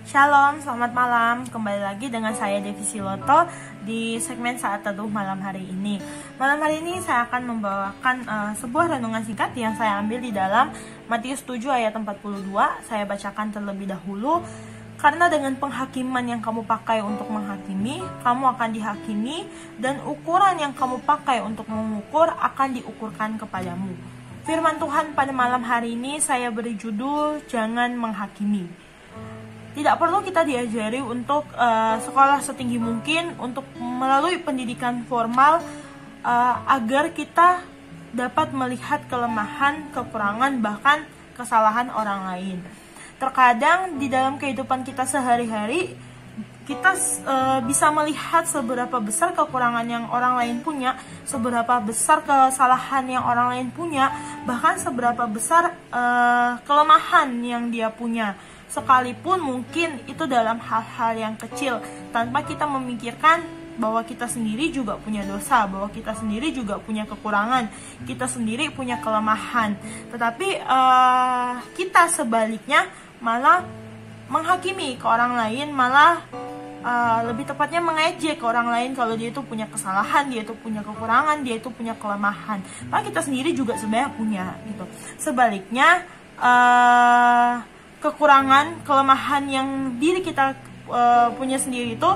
Shalom, selamat malam. Kembali lagi dengan saya Devi Siloto di segmen Saat Teduh malam hari ini. Malam hari ini saya akan membawakan sebuah renungan singkat yang saya ambil di dalam Matius 7 ayat 42. Saya bacakan terlebih dahulu. Karena dengan penghakiman yang kamu pakai untuk menghakimi, kamu akan dihakimi, dan ukuran yang kamu pakai untuk mengukur akan diukurkan kepadamu. Firman Tuhan pada malam hari ini saya beri judul Jangan Menghakimi. Tidak perlu kita diajari untuk sekolah setinggi mungkin, untuk melalui pendidikan formal, agar kita dapat melihat kelemahan, kekurangan, bahkan kesalahan orang lain. Terkadang di dalam kehidupan kita sehari-hari, kita bisa melihat seberapa besar kekurangan yang orang lain punya, seberapa besar kesalahan yang orang lain punya, bahkan seberapa besar kelemahan yang dia punya. Sekalipun mungkin itu dalam hal-hal yang kecil, tanpa kita memikirkan bahwa kita sendiri juga punya dosa, bahwa kita sendiri juga punya kekurangan, kita sendiri punya kelemahan. Tetapi kita sebaliknya malah menghakimi ke orang lain, malah lebih tepatnya mengejek ke orang lain kalau dia itu punya kesalahan, dia itu punya kekurangan, dia itu punya kelemahan. Padahal kita sendiri juga sebenarnya punya gitu. Sebaliknya kekurangan, kelemahan yang diri kita punya sendiri itu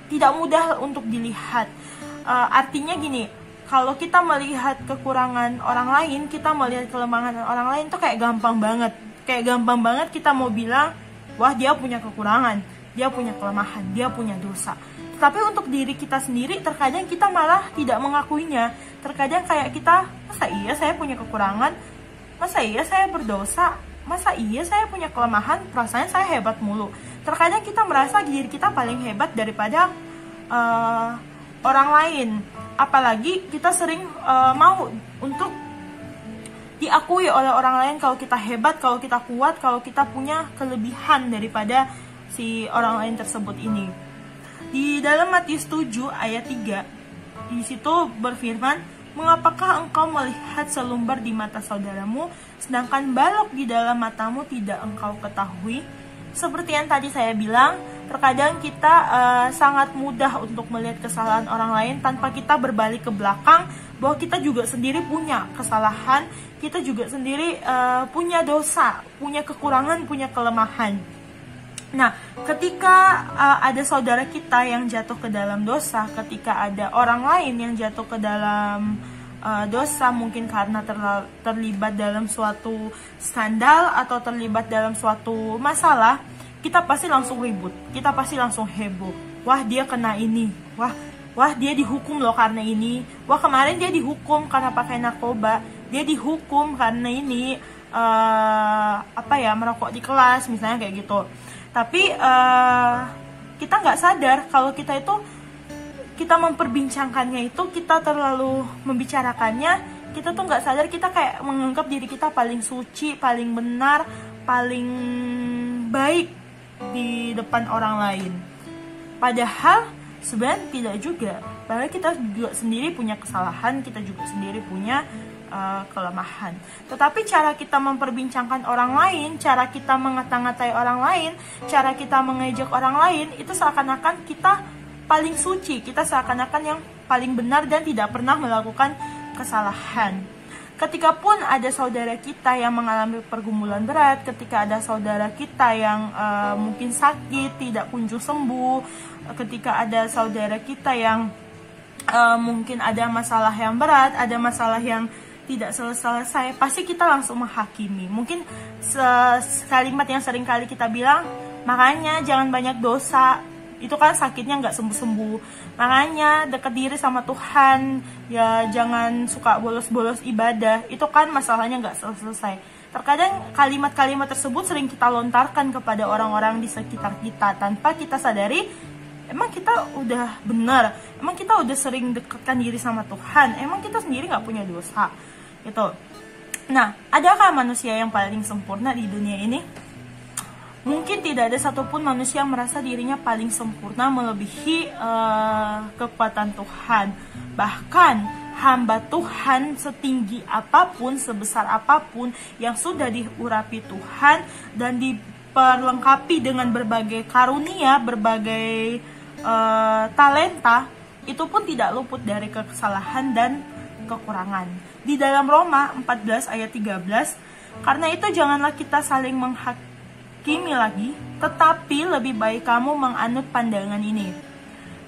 tidak mudah untuk dilihat. Artinya gini, kalau kita melihat kekurangan orang lain, kita melihat kelemahan orang lain itu kayak gampang banget. Kayak gampang banget kita mau bilang, wah dia punya kekurangan, dia punya kelemahan, dia punya dosa. Tapi untuk diri kita sendiri, terkadang kita malah tidak mengakuinya. Terkadang kayak kita, masa iya saya punya kekurangan? Masa iya saya berdosa? Masa iya saya punya kelemahan, perasaan saya hebat mulu. Terkadang kita merasa diri kita paling hebat daripada orang lain. Apalagi kita sering mau untuk diakui oleh orang lain kalau kita hebat, kalau kita kuat, kalau kita punya kelebihan daripada si orang lain tersebut ini. Di dalam Matius 7 ayat 3, di situ berfirman, mengapakah engkau melihat selumbar di mata saudaramu, sedangkan balok di dalam matamu tidak engkau ketahui? Seperti yang tadi saya bilang, terkadang kita sangat mudah untuk melihat kesalahan orang lain tanpa kita berbalik ke belakang, bahwa kita juga sendiri punya kesalahan, kita juga sendiri punya dosa, punya kekurangan, punya kelemahan. Nah, ketika ada saudara kita yang jatuh ke dalam dosa, ketika ada orang lain yang jatuh ke dalam dosa, mungkin karena terlibat dalam suatu skandal atau terlibat dalam suatu masalah, kita pasti langsung ribut, kita pasti langsung heboh. Wah, dia kena ini, wah dia dihukum loh karena ini, wah kemarin dia dihukum karena pakai narkoba, dia dihukum karena ini merokok di kelas misalnya kayak gitu. Tapi kita nggak sadar kalau kita memperbincangkannya itu, kita terlalu membicarakannya, kita tuh nggak sadar kita kayak menganggap diri kita paling suci, paling benar, paling baik di depan orang lain. Padahal sebenarnya tidak juga. Padahal kita juga sendiri punya kesalahan, kita juga sendiri punya kelemahan. Tetapi cara kita memperbincangkan orang lain, cara kita mengata-ngatai orang lain, cara kita mengejek orang lain, itu seakan-akan kita paling suci, kita seakan-akan yang paling benar dan tidak pernah melakukan kesalahan. Ketika pun ada saudara kita yang mengalami pergumulan berat, ketika ada saudara kita yang mungkin sakit, tidak kunjung sembuh, ketika ada saudara kita yang mungkin ada masalah yang berat, ada masalah yang tidak selesai, pasti kita langsung menghakimi. Mungkin kalimat yang sering kali kita bilang, makanya jangan banyak dosa, itu kan sakitnya nggak sembuh-sembuh. Makanya dekat diri sama Tuhan, ya jangan suka bolos-bolos ibadah, itu kan masalahnya nggak selesai. Terkadang kalimat-kalimat tersebut sering kita lontarkan kepada orang-orang di sekitar kita tanpa kita sadari, emang kita udah benar, emang kita udah sering dekatkan diri sama Tuhan, emang kita sendiri nggak punya dosa gitu. Nah, adakah manusia yang paling sempurna di dunia ini? Mungkin tidak ada satupun manusia yang merasa dirinya paling sempurna melebihi kekuatan Tuhan. Bahkan hamba Tuhan setinggi apapun, sebesar apapun yang sudah diurapi Tuhan dan diperlengkapi dengan berbagai karunia, berbagai talenta, itu pun tidak luput dari kesalahan dan kekurangan. Di dalam Roma 14 ayat 13, karena itu janganlah kita saling menghakimi lagi, tetapi lebih baik kamu menganut pandangan ini.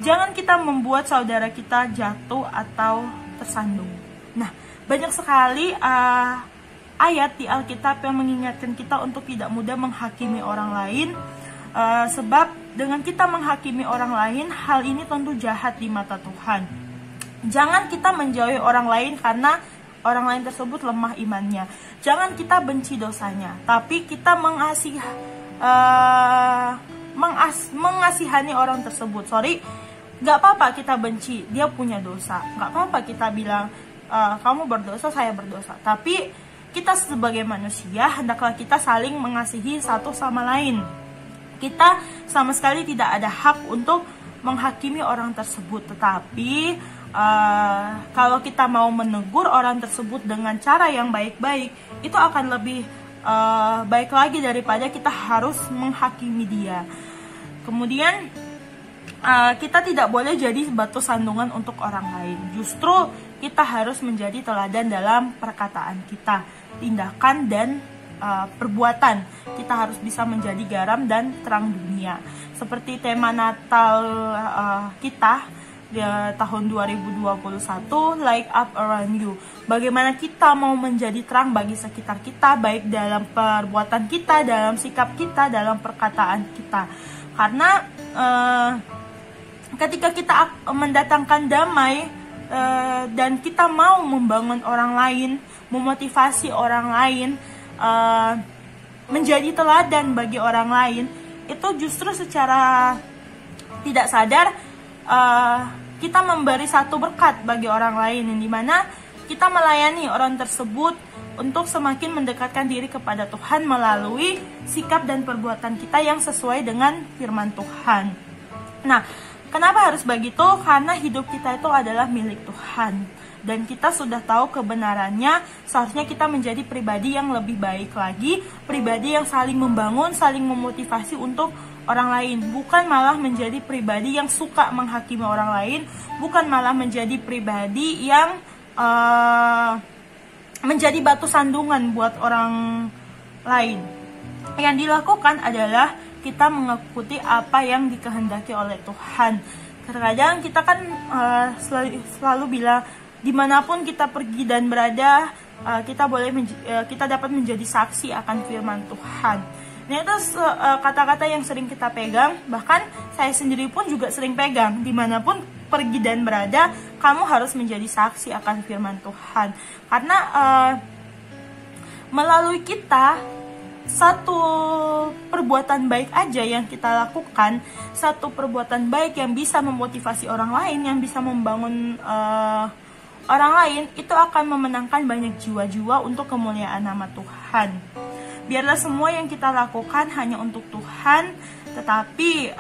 Jangan kita membuat saudara kita jatuh atau tersandung. Nah, banyak sekali ayat di Alkitab yang mengingatkan kita untuk tidak mudah menghakimi orang lain, sebab dengan kita menghakimi orang lain, hal ini tentu jahat di mata Tuhan. Jangan kita menjauhi orang lain karena orang lain tersebut lemah imannya. Jangan kita benci dosanya, tapi kita mengasihani orang tersebut. Gak apa-apa kita benci, dia punya dosa. Gak apa-apa kita bilang, kamu berdosa, saya berdosa. Tapi kita sebagai manusia, hendaklah kita saling mengasihi satu sama lain. Kita sama sekali tidak ada hak untuk menghakimi orang tersebut. Tetapi kalau kita mau menegur orang tersebut dengan cara yang baik-baik, itu akan lebih baik lagi daripada kita harus menghakimi dia. Kemudian kita tidak boleh jadi batu sandungan untuk orang lain. Justru kita harus menjadi teladan dalam perkataan kita, tindakan dan perbuatan. Kita harus bisa menjadi garam dan terang dunia. Seperti tema Natal kita di tahun 2021, Light Up Around You. Bagaimana kita mau menjadi terang bagi sekitar kita, baik dalam perbuatan kita, dalam sikap kita, dalam perkataan kita. Karena ketika kita mendatangkan damai dan kita mau membangun orang lain, memotivasi orang lain, menjadi teladan bagi orang lain, itu justru secara tidak sadar kita memberi satu berkat bagi orang lain, yang dimana kita melayani orang tersebut untuk semakin mendekatkan diri kepada Tuhan melalui sikap dan perbuatan kita yang sesuai dengan firman Tuhan. Nah, kenapa harus begitu? Karena hidup kita itu adalah milik Tuhan. Dan kita sudah tahu kebenarannya, seharusnya kita menjadi pribadi yang lebih baik lagi, pribadi yang saling membangun, saling memotivasi untuk orang lain, bukan malah menjadi pribadi yang suka menghakimi orang lain, bukan malah menjadi pribadi yang menjadi batu sandungan buat orang lain. Yang dilakukan adalah kita mengikuti apa yang dikehendaki oleh Tuhan. Terkadang kita kan selalu bilang, dimanapun kita pergi dan berada, kita dapat menjadi saksi akan firman Tuhan. Nah, itu kata-kata yang sering kita pegang, bahkan saya sendiri pun juga sering pegang. Dimanapun pergi dan berada, kamu harus menjadi saksi akan firman Tuhan. Karena melalui kita, satu perbuatan baik aja yang kita lakukan, satu perbuatan baik yang bisa memotivasi orang lain, yang bisa membangun orang lain, itu akan memenangkan banyak jiwa-jiwa untuk kemuliaan nama Tuhan. Biarlah semua yang kita lakukan hanya untuk Tuhan, tetapi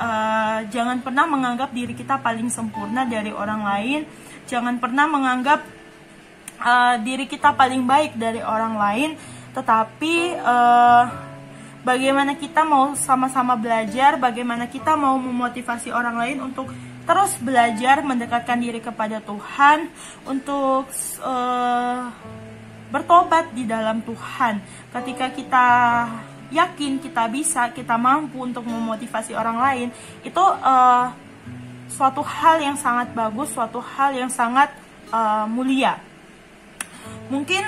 jangan pernah menganggap diri kita paling sempurna dari orang lain. Jangan pernah menganggap diri kita paling baik dari orang lain, tetapi bagaimana kita mau sama-sama belajar, bagaimana kita mau memotivasi orang lain untuk terus belajar mendekatkan diri kepada Tuhan, untuk bertobat di dalam Tuhan. Ketika kita yakin kita bisa, kita mampu untuk memotivasi orang lain, itu suatu hal yang sangat bagus, suatu hal yang sangat mulia. Mungkin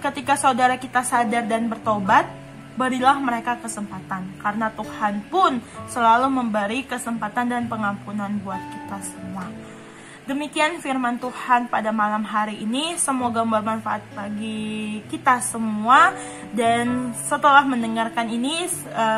ketika saudara kita sadar dan bertobat, berilah mereka kesempatan, karena Tuhan pun selalu memberi kesempatan dan pengampunan buat kita semua. Demikian firman Tuhan pada malam hari ini. Semoga bermanfaat bagi kita semua. Dan setelah mendengarkan ini,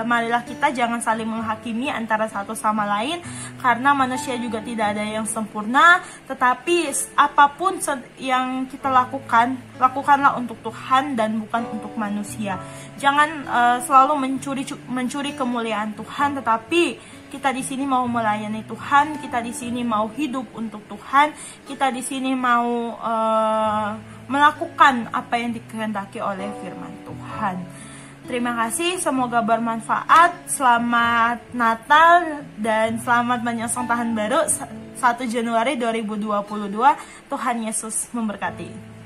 marilah kita jangan saling menghakimi antara satu sama lain, karena manusia juga tidak ada yang sempurna. Tetapi apapun yang kita lakukan, lakukanlah untuk Tuhan dan bukan untuk manusia. Jangan selalu mencuri kemuliaan Tuhan, tetapi kita di sini mau melayani Tuhan, kita di sini mau hidup untuk Tuhan, kita di sini mau melakukan apa yang dikehendaki oleh firman Tuhan. Terima kasih, semoga bermanfaat. Selamat Natal dan selamat menyongsong tahun baru 1 Januari 2022. Tuhan Yesus memberkati.